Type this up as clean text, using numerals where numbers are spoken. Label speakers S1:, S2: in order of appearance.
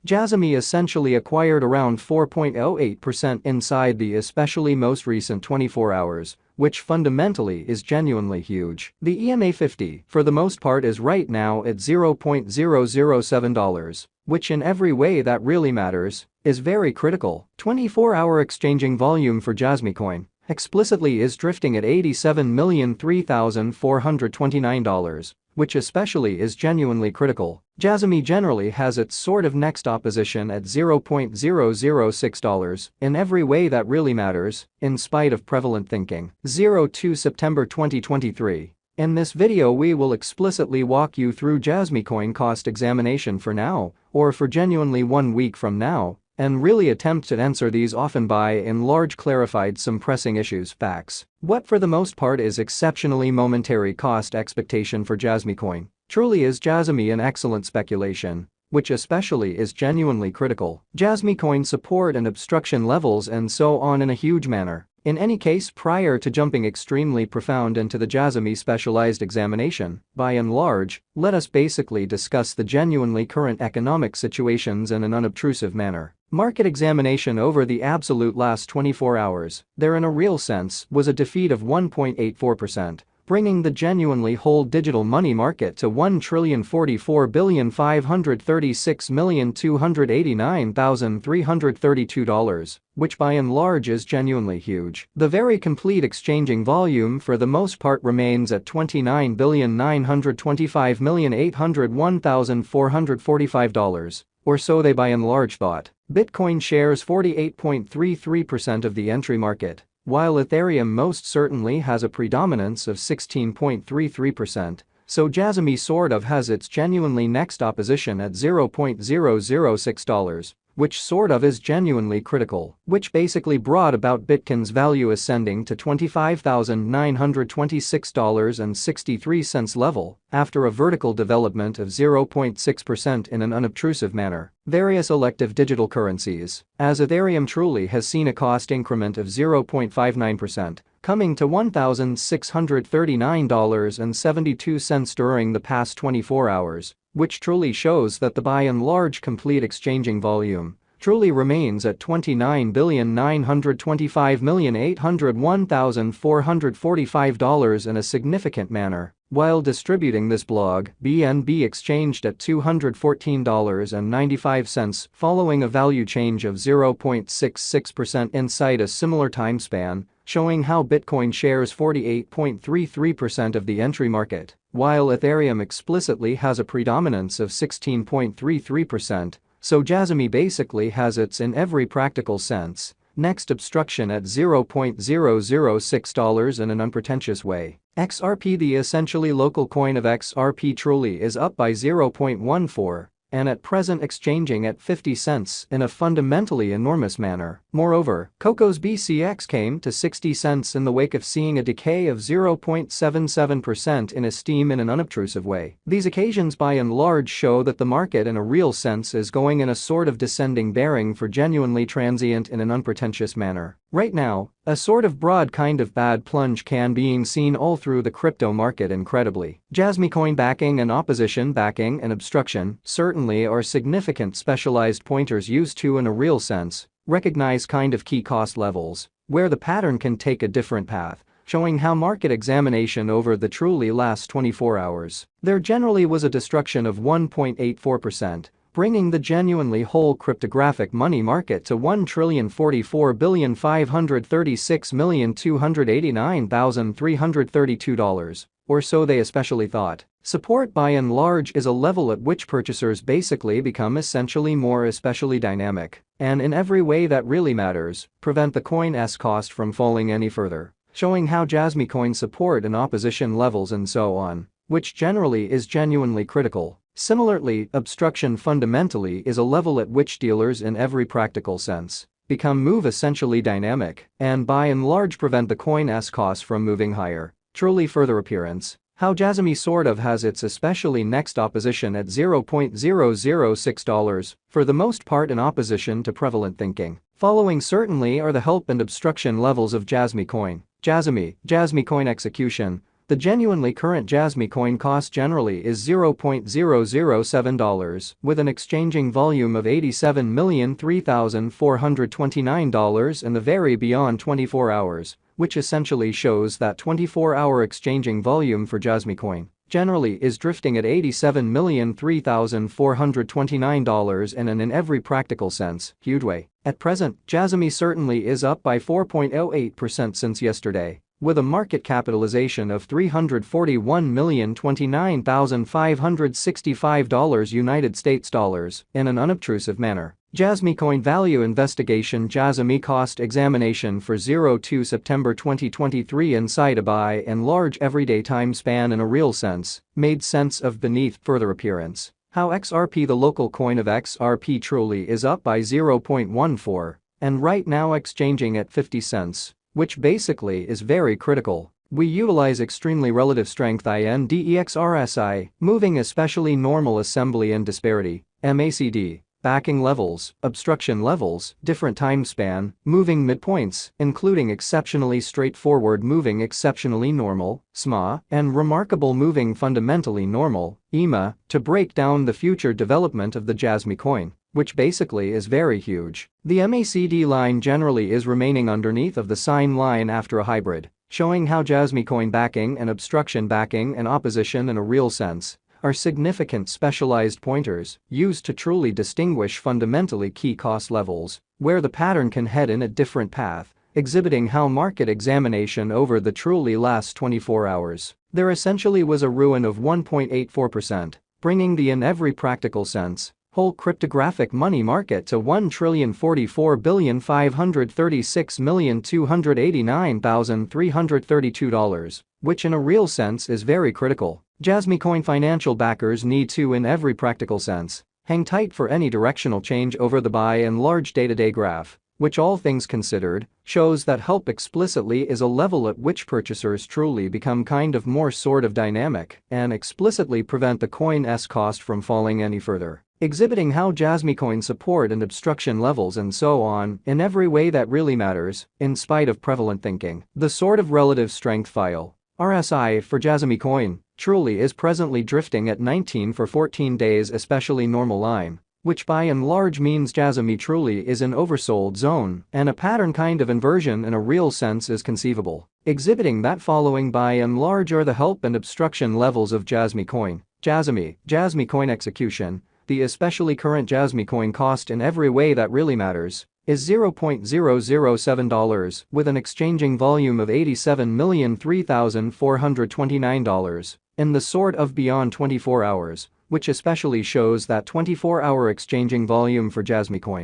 S1: Jasmy essentially acquired around 4.08% inside the especially most recent 24 hours, which fundamentally is genuinely huge. The EMA 50, for the most part, is right now at $0.007, which in every way that really matters, is very critical. 24-hour exchanging volume for Jasmy coin explicitly is drifting at $87,003,429, which especially is genuinely critical. Jasmy generally has its sort of next opposition at $0.006 in every way that really matters, in spite of prevalent thinking. 02 September 2023. In this video we will explicitly walk you through Jasmy coin cost examination for now, or for genuinely 1 week from now, and really attempt to answer these often by and large clarified some pressing issues facts. What for the most part is exceptionally momentary cost expectation for Jasmy coin. Truly is Jasmy an excellent speculation, which especially is genuinely critical. Jasmy coin support and obstruction levels and so on in a huge manner. In any case, prior to jumping extremely profound into the Jasmy specialized examination, by and large, let us basically discuss the genuinely current economic situations in an unobtrusive manner. Market examination over the absolute last 24 hours, there in a real sense was a defeat of 1.84%, bringing the genuinely whole digital money market to $1,044,536,289,332, which by and large is genuinely huge. The very complete exchanging volume for the most part remains at $29,925,801,445, or so they by and large thought. Bitcoin shares 48.33% of the entry market, while Ethereum most certainly has a predominance of 16.33%, so Jasmy sort of has its genuinely next opposition at $0.006, which sort of is genuinely critical, which basically brought about Bitcoin's value ascending to $25,926.63 level after a vertical development of 0.6% in an unobtrusive manner. Various elective digital currencies, as Ethereum truly has seen a cost increment of 0.59%, coming to $1,639.72 during the past 24 hours, which truly shows that the by and large complete exchanging volume truly remains at $29,925,801,445 in a significant manner. While distributing this blog, BNB exchanged at $214.95 following a value change of 0.66% inside a similar time span, showing how Bitcoin shares 48.33% of the entry market, while Ethereum explicitly has a predominance of 16.33%, so Jasmy basically has its in every practical sense next obstruction at $0.006 in an unpretentious way. XRP, the essentially local coin of XRP, truly is up by 0.14 and at present exchanging at 50 cents in a fundamentally enormous manner. Moreover, Coco's BCX came to 60 cents in the wake of seeing a decay of 0.77% in esteem in an unobtrusive way. These occasions by and large show that the market in a real sense is going in a sort of descending bearing for genuinely transient in an unpretentious manner. Right now, a sort of broad kind of bad plunge can being seen all through the crypto market incredibly. Jasmy coin backing and opposition backing and obstruction certainly are significant specialized pointers used to in a real sense recognize kind of key cost levels, where the pattern can take a different path, showing how market examination over the truly last 24 hours. There generally was a destruction of 1.84%. Bringing the genuinely whole cryptographic money market to $1,044,536,289,332, or so they especially thought. Support by and large is a level at which purchasers basically become essentially more especially dynamic, and in every way that really matters, prevent the coin's cost from falling any further, showing how Jasmy coin support and opposition levels and so on, which generally is genuinely critical. Similarly, obstruction fundamentally is a level at which dealers in every practical sense move essentially dynamic and by and large prevent the coin's cost from moving higher. Truly further appearance, how Jasmy sort of has its especially next opposition at $0.006, for the most part in opposition to prevalent thinking. Following certainly are the help and obstruction levels of Jasmy coin. Jasmy coin execution. The genuinely current Jasmy coin cost generally is $0.007 with an exchanging volume of $87,003,429 in the very beyond 24 hours, which essentially shows that 24-hour exchanging volume for Jasmy coin generally is drifting at $87,003,429 in every practical sense, huge way. At present, Jasmy certainly is up by 4.08% since yesterday, with a market capitalization of $341,029,565 United States dollars in an unobtrusive manner. Jasmy coin value investigation. Jasmy cost examination for 02 September 2023 inside a by and large everyday time span in a real sense, made sense of beneath further appearance. How XRP, the local coin of XRP, truly is up by 0.14 and right now exchanging at 50 cents, which basically is very critical. We utilize extremely relative strength index RSI, moving especially normal assembly and disparity, MACD. Backing levels, obstruction levels, different time span, moving midpoints, including exceptionally straightforward moving exceptionally normal, SMA, and remarkable moving fundamentally normal, EMA, to break down the future development of the Jasmy coin, which basically is very huge. The MACD line generally is remaining underneath of the sine line after a hybrid, showing how Jasmy coin backing and obstruction backing and opposition in a real sense are significant specialized pointers used to truly distinguish fundamentally key cost levels, where the pattern can head in a different path, exhibiting how market examination over the truly last 24 hours. There essentially was a ruin of 1.84%, bringing the in every practical sense whole cryptographic money market to $1,044,536,289,332, which in a real sense is very critical. Jasmy coin financial backers need to, in every practical sense, hang tight for any directional change over the by and large day-to-day graph, which all things considered, shows that help explicitly is a level at which purchasers truly become kind of more sort of dynamic and explicitly prevent the coin's cost from falling any further, exhibiting how Jasmy coin support and obstruction levels and so on in every way that really matters, in spite of prevalent thinking. The sort of relative strength file, RSI, for Jasmy coin truly is presently drifting at 19 for 14 days, especially normal line, which by and large means Jasmy truly is in oversold zone and a pattern kind of inversion in a real sense is conceivable, exhibiting that following by and large are the help and obstruction levels of Jasmy coin. Jasmy coin execution, the especially current Jasmy coin cost in every way that really matters, is $0.007 with an exchanging volume of $87,003,429 in the sort of beyond 24 hours, which especially shows that 24-hour exchanging volume for Jasmy coin